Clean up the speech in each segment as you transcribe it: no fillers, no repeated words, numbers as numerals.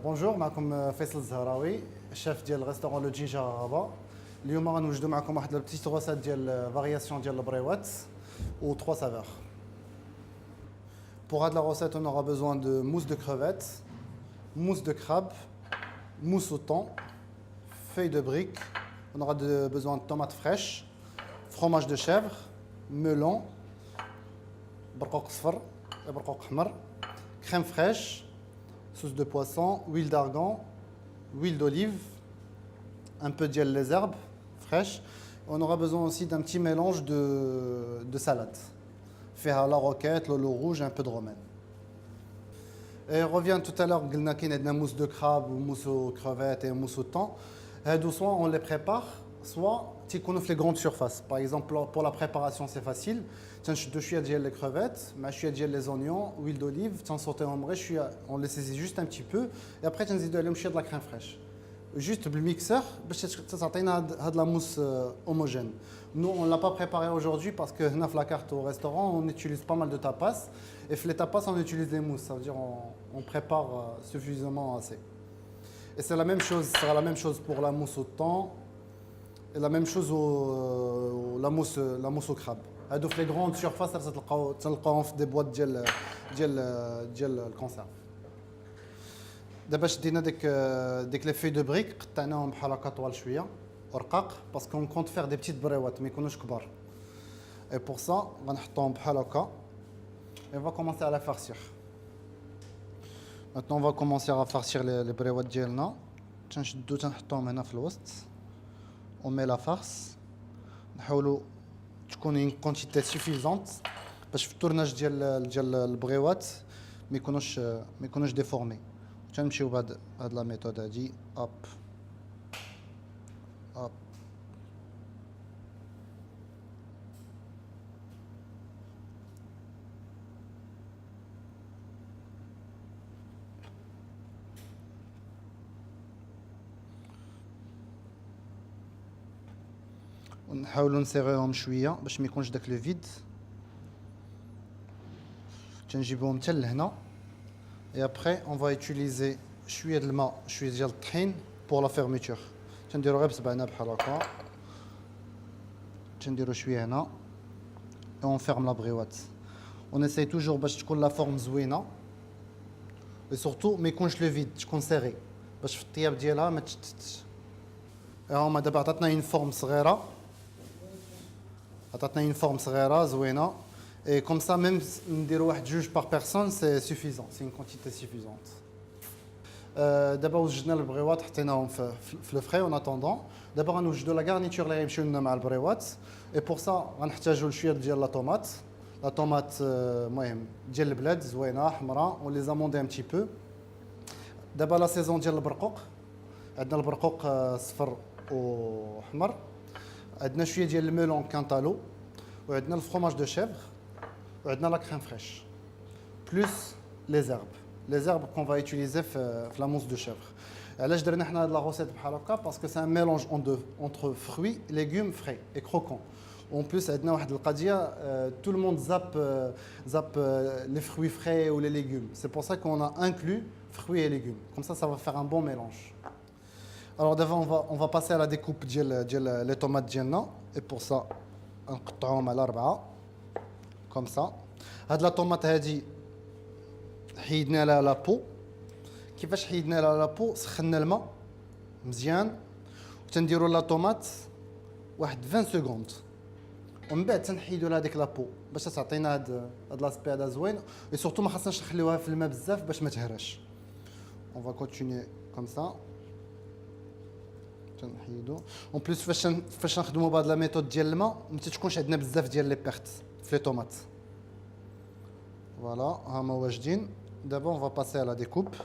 بونجور معكم فيصل الزهراوي شيف ديال ريستورون لو جينجا غابا. اليوم غنوجدوا معكم واحد البتيت روسات ديال فارياسيون ديال البريوات و 3 saveurs. Pour la recette, on aura besoin de mousse de crevettes, mousse de crabe, mousse au thon, feuilles de brique. On aura besoin de tomates fraîches, fromage de chèvre, melon, برقوق صفر, برقوق حمر, crème fraîche, sauce de poisson, huile d'argan, huile d'olive, un peu de les herbes fraîches. On aura besoin aussi d'un petit mélange de salade. Faire la roquette, l'eau rouge et un peu de romaine. Et revient tout à l'heure, قلنا كاين عندنا mousse de crabe ou mousse aux crevettes et mousse au thon. Soit on les prépare, soit tu connais les grandes surfaces. Par exemple, pour la préparation, c'est facile. Tiens, je suis les crevettes, je suis les oignons, huile d'olive, tiens, sauté en vrai, on les saisit juste un petit peu. Et après, tu as de la crème fraîche. Juste le mixeur, ça de la mousse homogène. Nous, on ne l'a pas préparé aujourd'hui parce que dans la carte au restaurant, on utilise pas mal de tapas. Et les tapas, on utilise les mousses. Ça veut dire on prépare suffisamment assez. Et c'est la même chose, ce sera la même chose pour la mousse au thon et la même chose la mousse au crabe. هادو les grandes surfaces, تلقاوهم في des boîtes ديال الكونسيرف. دابا شدينا ديك لي في دو بريك قطعناهم بحال هكا طوال شويه ورقاق باسكو كونت فيغ دي بتيت بريوات ما يكونوش كبار. اي بور سا غنحطوهم بحال هكا et on va commencer à la farcir. Maintenant on va commencer à farcir les بريوات ديالنا. تنشدو تنحطوهم هنا في الوسط. On met la farce. نحاولوا تكون une quantité suffisante باش في التورناج ديال البريوات ما يكونوش ديفورمي. تنمشيو بهاد لا ميثود هادي اب اب ونحاولوا نسيغيهم شويه باش ما يكونش داك لو فيد. تنجيبوهم حتى لهنا. Et après, on va utiliser شوية د الماء شوية ديال الطحين pour la fermeture. تنديرو غير بصبعنا بحال هكا. تنديرو شوية هنا. Et on ferme la briotte. On essaye toujours باش تكون لا فورم زوينة. Et surtout ما يكونش لو فيد تكون سيغي باش في الطياب ديالها ما تشتتش. هاهما دابا عطاتنا اون فورم صغيرة. عطاتنا اون فورم صغيرة زوينة. Et comme ça, même نديرو واحد جوج par personne, c'est suffisant, c'est une quantité suffisante. دابا وجدنا البريوات حطيناهم في لو فري اون اتوندون. دابا غنوجدوا لا غارنيتور اللي غيمشيو لنا مع البريوات. اي بور سا غنحتاجوا شويه ديال لا طوماط. لا طوماط المهم ديال البلاد زوينه حمراء ولي زاموندي ان بتي بو. دابا لا سيزون ديال البرقوق. عندنا البرقوق صفر وحمر. عندنا شويه ديال الميلون كانتالو. وعندنا الفرomage دو شيفر. وعندنا لا crème fraîche plus les herbes qu'on va utiliser في la mousse de chèvre. علاش درنا حنا هاد لا recette بحال هكا parce que c'est un mélange entre fruits, légumes frais et croquants. En plus عندنا واحد القضيه tout le monde zappe les fruits frais ou les légumes. C'est pour ça qu'on a inclus fruits et légumes. Comme ça va faire un bon mélange. Alors d'abord on va passer à la découpe ديال les tomates ديالنا et pour ça نقطعوهم على 4 comme ça. هاد لا طوماط هادي حيدنا لها لا بو. كيفاش حيدنا لها لا بو؟ سخنا الماء مزيان وتنديروا لا طوماط واحد 20 سكوند ومن بعد تنحيدوا لها ديك لا بو باش تعطينا هاد لاسبي هذا زوين. و سورتو ما خاصناش نخليوها في الماء بزاف باش ما تهراش. On va continuer comme ça. تنحيدوا اون بليس فاش نخدموا بهاد لا ميثود ديال الماء ما تكونش عندنا بزاف ديال لي بيرت في لي طوماط. فوالا هما واجدين. دابا on va passer à la découpe.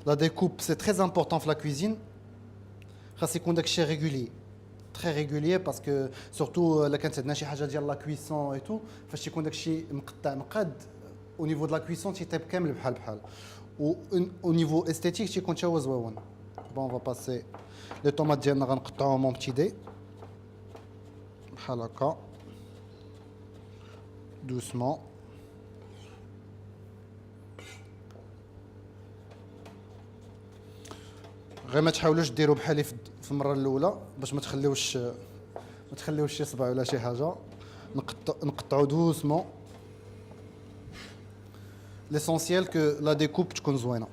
La découpe c'est très important في la cuisine. خاص يكون داكشي régulier très régulier parce que surtout الا كانت عندنا شي حاجه ديال لا كويسون اي تو فاش يكون داكشي مقطع مقاد au niveau de la cuisson تيطيب كامل بحال و au niveau esthétique تيكون حتى هو زويون. Bon, on va passer les tomates ديالنا غنقطعوهم en petits dés بحال هكا doucement. غير ما تحاولوش ديروا بحالي في المره الاولى باش ما تخليوش شي صبع ولا شي حاجه. نقطعوا دوسمون. ليسونسيال كو لا ديكوب تكون زوينه.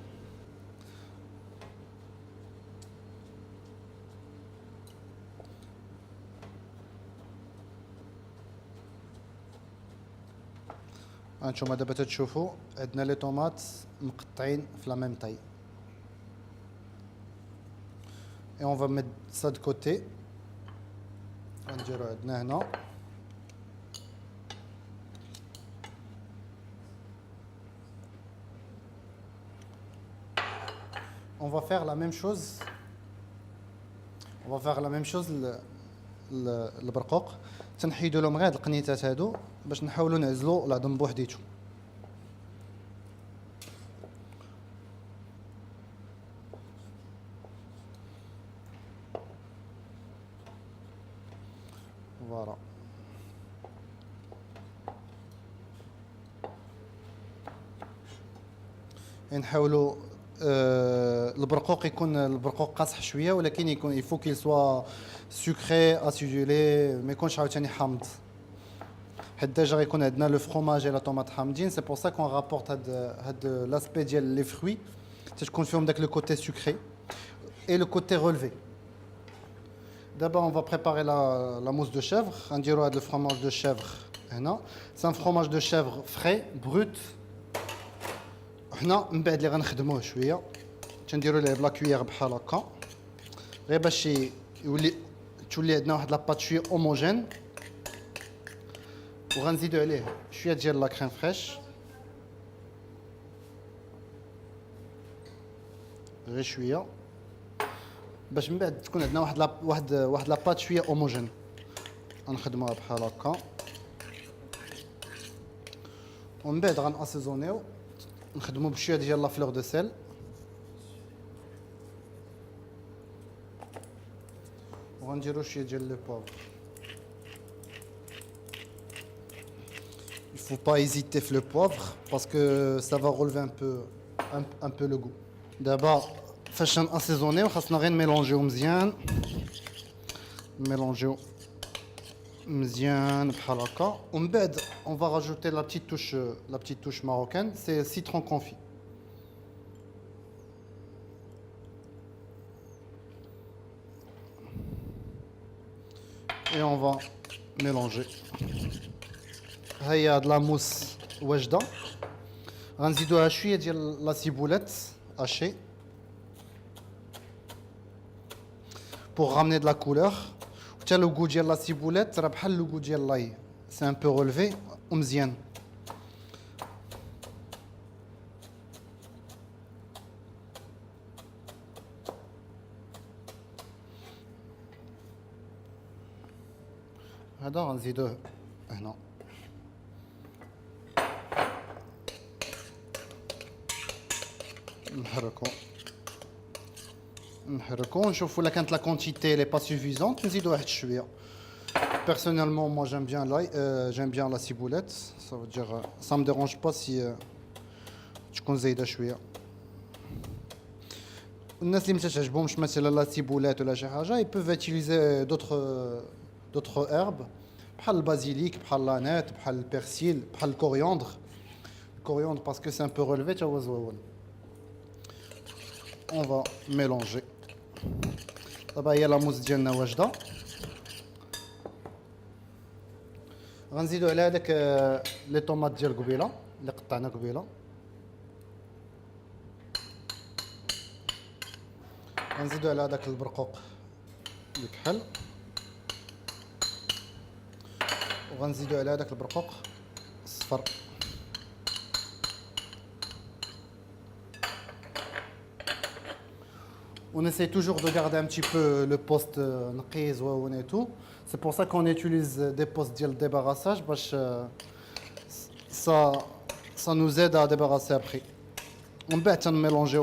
هانتوما دابا تتشوفوا عندنا لي طوماط مقطعين في لا ميم تاي. Et on va mettre ça de côté. On va faire la même chose. البرقوق تنحيدوا لهم غير هاد القنيتات هادو باش نحاولوا نعزلوا العظم بوحديتو. فوالا نحاولوا البرقوق يكون البرقوق قاصح شويه ولكن يكون يفو كيل سوا سكري اسيدولي ما يكونش عاوتاني حامض. حيت ديجا غيكون عندنا لو فروماج اي لا طوماط حامضين. سي بور سا كون رابورت هاد لاسبي ديال لي فروي تتكون فيهم داك لو كوتي سكري اي لو كوتي رولفي. D'abord, on va préparer la mousse de chèvre. On dira le fromage de chèvre. C'est un fromage de chèvre frais, brut. On va نخدموه شويه. تنديروا ليه بلا كويير بحال هكا. غير باش تولي عندنا واحد لاباط شويه هوموجين. وغنزيدوا عليه شويه ديال لا كريم فريش. غير شويه. باش من بعد تكون عندنا واحد لاباط شويه هوموجين. غنخدموها بحال هكا. ومن بعد غناسيزونيو نخدمو بشويه ديال لا فلور دو سيل. وغنديرو شويه ديال لو بوفر. Il faut pas hésiter sur le poivre parce que ça va relever un peu le goût. D'abord فاش ناسيزونيو خاصنا غير نميلونجيو مزيان بحال هكا. ومن بعد on va rajouter la petite touche marocaine, c'est citron confit. Et on va mélanger. هيا هاد لا موس واجده. غنزيدوها شويه ديال لا سيبولات هاشي pour ramener de la couleur. حتى لو goût ديال لا سيبولات راه بحال لو goût ديال لاي. C'est un peu relevé ومزيان. هذا غنزيدوه هنا. نحركو نشوفوا الا كانت لا كونتيتي لي با سوفيزونت نزيدو واحد شويه. Personnellement, moi j'aime bien l'ail, j'aime bien la ciboulette. Ça veut dire, ça me dérange pas si تكون زايده شويه. الناس اللي ما تعجبهمش مثلا لا سيبولات ولا شي حاجه ils peuvent utiliser d'autres herbes بحال البازيليك بحال لانات بحال البرسيل بحال الكورياندر. الكورياندر parce que c'est un peu relevé تا هو زوين. On va mélanger. دابا هي لا موز ديالنا واجده. غنزيدو على هذاك لي طوماط ديال قبيله اللي قطعنا قبيله. غنزيدو على هذاك البرقوق الكحل. وغنزيدو على هذاك البرقوق الصفر. On essaie toujours de garder un petit peu le poste نقي زوين et tout. C'est pour ça qu'on utilise des postes de débarrassage parce que ça nous aide à débarrasser après. On peut mélanger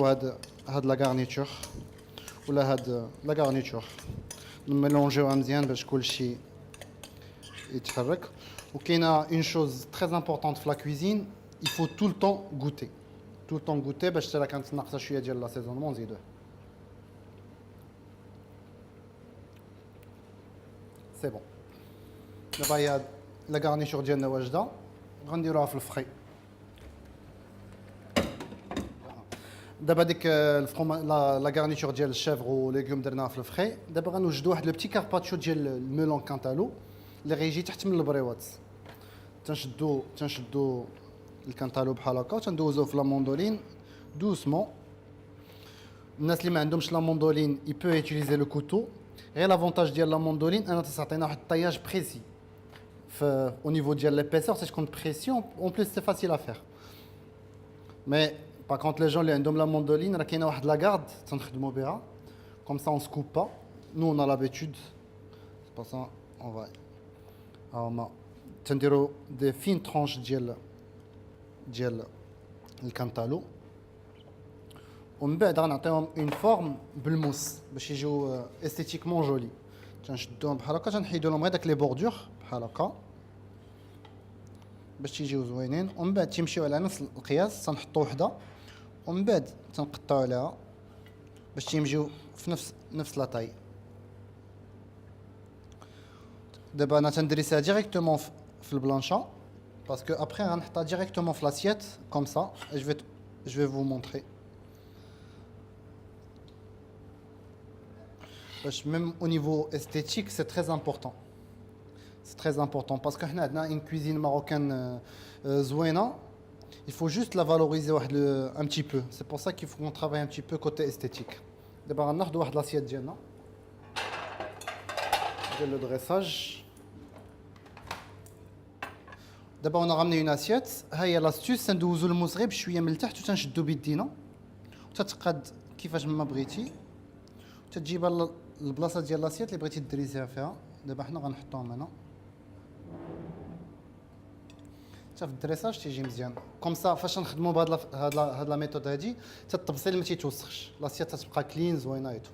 la garniture ou la garniture. Nous mélangeons bien parce que كلشي يتحرك. وكاين une chose très importante في la cuisine, il faut tout le temps goûter. Tout le temps goûter باش حتى كانت ناقصه شويه ديال l'assaisonnement نزيدوه. سي بون. دابا هي لا غارنيتور ديالنا واجده غنديروها في الفخي. دابا ديك لا غارنيتور ديال الشيفغ وليغوم درناها في الفخي. دابا غنوجدوا واحد لو بتي كارباتشو ديال الميلون كانتالو اللي غيجي تحت من البريوات. تنشدو الكانتالو بحال هكا وتندوزوه في لا موندولين دوسمون. الناس اللي ما عندهمش لا موندولين يي بو يوتيليزي لو كوتو. غير لافونتاج ديال لا موندولين انا تعطينا واحد الطياج بريسي في او نيفو ديال ليبيسور تكون بريسيون اون بليس سي فاسيل ا فير. مي باغ كونط لي جون اللي عندهم لا موندولين راه كاينه واحد لاكارد تنخدموا بها كوم سا اون سكوب با. نو اون ا لابيتود سي با سا اون فاي هاهما تنديروا دي فين ترونش ديال الكانتالو ومن بعد غنعطيهم اون فورم بالموس باش يجيو استيتيكمون جولي. تنشدوهم بحال هكا تنحيدو لهم غير داك لي بوردور بحال هكا باش تيجيو زوينين ومن بعد تيمشيو على نفس القياس تنحطو وحده ومن بعد تنقطعو عليها باش تيمشيو في نفس لاطاي. دابا انا تندريسها ديريكتومون في البلانشا باسكو ابخي غنحطها ديريكتومون في لاسييت كوم سا. جو في فو مونطري باش ميم او نيفو استيتيك سي تري امبورطون. سي تري امبورطون باسكو حنا عندنا اون كوزين ماروكان زوينه. Il faut juste la valoriser un petit peu. C'est pour ça qu'il faut qu'on travaille un petit peu côté esthétique. دابا غناخذوا واحد لاسييت ديالنا ديال لو دريساج. دابا انا غنمني اون اسييت. ها هي لاستوس تندوزو الموس غير بشويه من التحت وتنشدو بيدينا وتتقاد كيفاش ما بغيتي وتجيبها البلاصه ديال لاسييت اللي بغيتي دريسيها فيها. دابا حنا غنحطوهم هنا حتى في الدريساج تيجي مزيان كوم سا. فاش نخدموا بهاد لا ميثود هادي حتى التبصيل ما تيتوسخش لاسييت تتبقى كلين زوينه ايتو.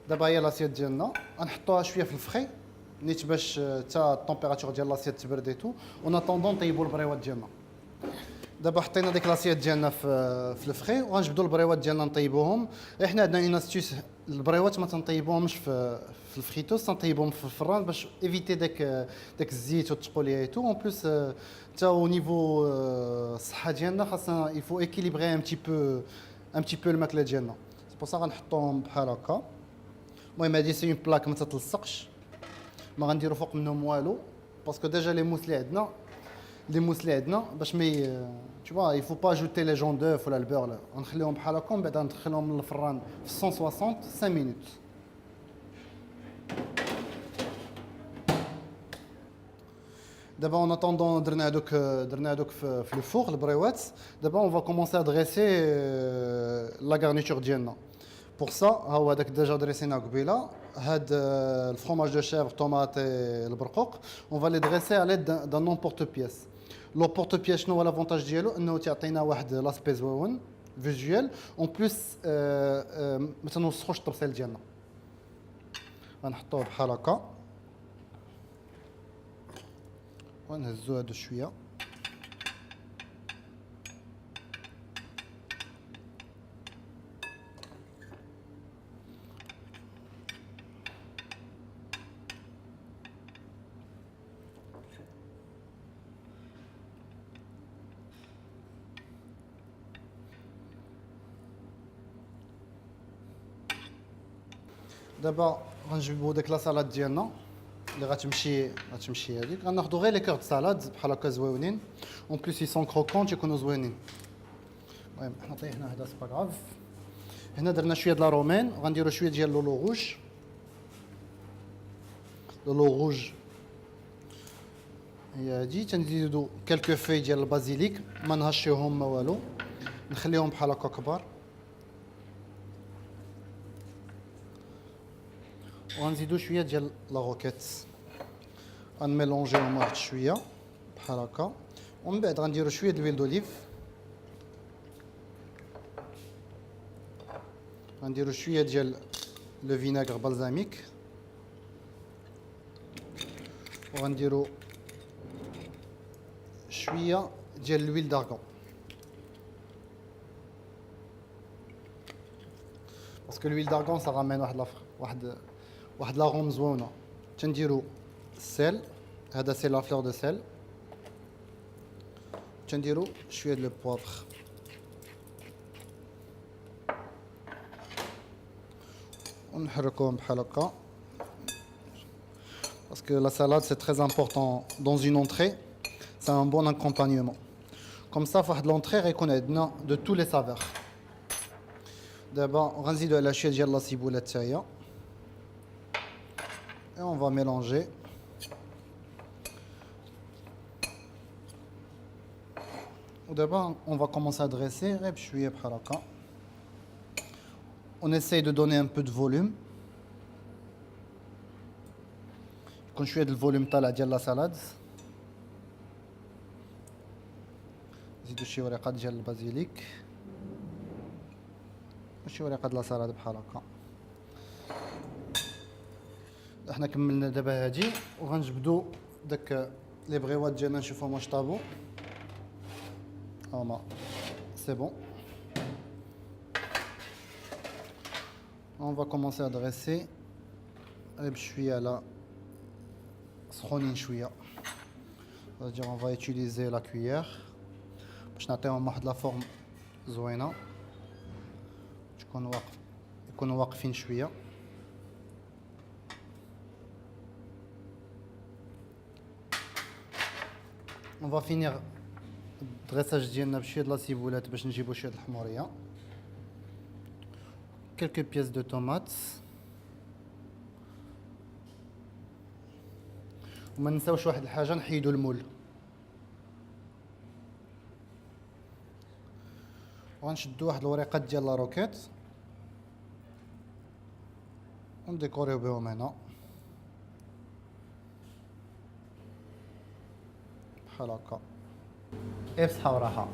دابا هي لاسييت ديالنا غنحطوها شويه في الفخي نيت باش حتى الطومبيراتور ديال لاسييت تبرد ايتو اون اتوندون نطيبوا البريوات ديالنا. دابا حطينا ديك لاسييت ديالنا في الفخي وغنجبدوا البريوات ديالنا نطيبوهم. حنا عندنا اون استيس البريوات ما تنطيبوهمش في الفريتوس تنطيبهم في الفران باش ايفيتي داك الزيت والتقوليه ايتو. اون بليس حتى او نيفو الصحه ديالنا خاصنا يفو ايكيليبري ان بتي بو الماكله ديالنا. سي بور سا غنحطوهم بحال هكا. المهم هادي سي اون بلاك ما تتلصقش ما غنديرو فوق منهم والو باسكو ديجا لي موس اللي عندنا باش مي tu vois il faut pas ajouter les jaune d'œuf ولا البور لا غنخليهم بحال هكا من بعد ندخلهم للفران في 160 5 مينوت. دابا اون اتوندون درنا هذوك في لو فور البريوات. دابا اون فا كومونسي ا دريسي لا غارنيتور ديالنا. بور سا ها هو هذاك ديجا دريسينا قبيله. هاد الفرomage دو شيفر طوماط البرقوق اون فا لي دريسي على دان نومبورت بياس. لو بورت بياس شنو هو لافونتاج ديالو انه تيعطينا واحد لاسبي زوين فيجوال اون بليس ما تنوسخوش التبصيل ديالنا. غنحطوه بحال هكا ونهزو هادو شويه. دابا غنجيبو ديك لا سالاد ديالنا اللي غتمشي هذيك. غناخذوا غير لي كور دو سالاد بحال هكا زوينين اون بليس يي سون كروكون تيكونوا زوينين. المهم حنا طيحنا هذا سي با غاف. هنا درنا شويه د لا رومين غنديروا شويه ديال لولو روج. لولو روج هي هادي. تنزيدوا كالكو في ديال البازيليك ما نهشيوهم ما والو نخليهم بحال هكا كبار. وغنزيدو شويه ديال لا روكيت غنميلونجيهم واحد شويه بحال هكا ومن بعد غنديرو شويه د الويل دوليف. غنديرو شويه ديال لو فيناغر بالزاميك وغنديرو شويه ديال الويل دارغون باسكو الويل دارغون سا رامين واحد لافر واحد لاغوم زوينه. تنديروا السيل، هذا سي لا فلور دو سيل. تنديروا شويه دو بوافر. ونحركوهم بحال هكا. Parce que la salade c'est très important dans une entrée, c'est un bon accompagnement. Comme ça, فواحد l'entrée غيكون عندنا de tous les saveurs. دابا غنزيدو على شويه ديال لا سيبوله تاعي. Et on va mélanger. D'abord, on va commencer à dresser. On essaye de donner un peu de volume. Quand je suis le volume de la salade. نزيدو شي ورقه ديال البازيليك وشي ورقه د لا سالاد بحال هكا. احنا كملنا دابا هادي وغنجبدو داك لي بغيوات ديالنا نشوفهم واش طابو. هما سي بون. On va commencer à dresser بشويه على سخونين شويه. C'est-à-dire on va utiliser la cuillère باش نعطيهم واحد لا فورم زوينه يكونوا واقفين شويه. On va finir الدريساج ديالنا بشويه د لا سيبولات باش نجيبو شويه د الحموريه. quelques pièces de tomates. وما نساوش واحد الحاجه، نحيدو المول. وغنشدو واحد الوريقات ديال لا روكيت ونديكوريو بهم هنا بحال هكا. بصحة وراحة.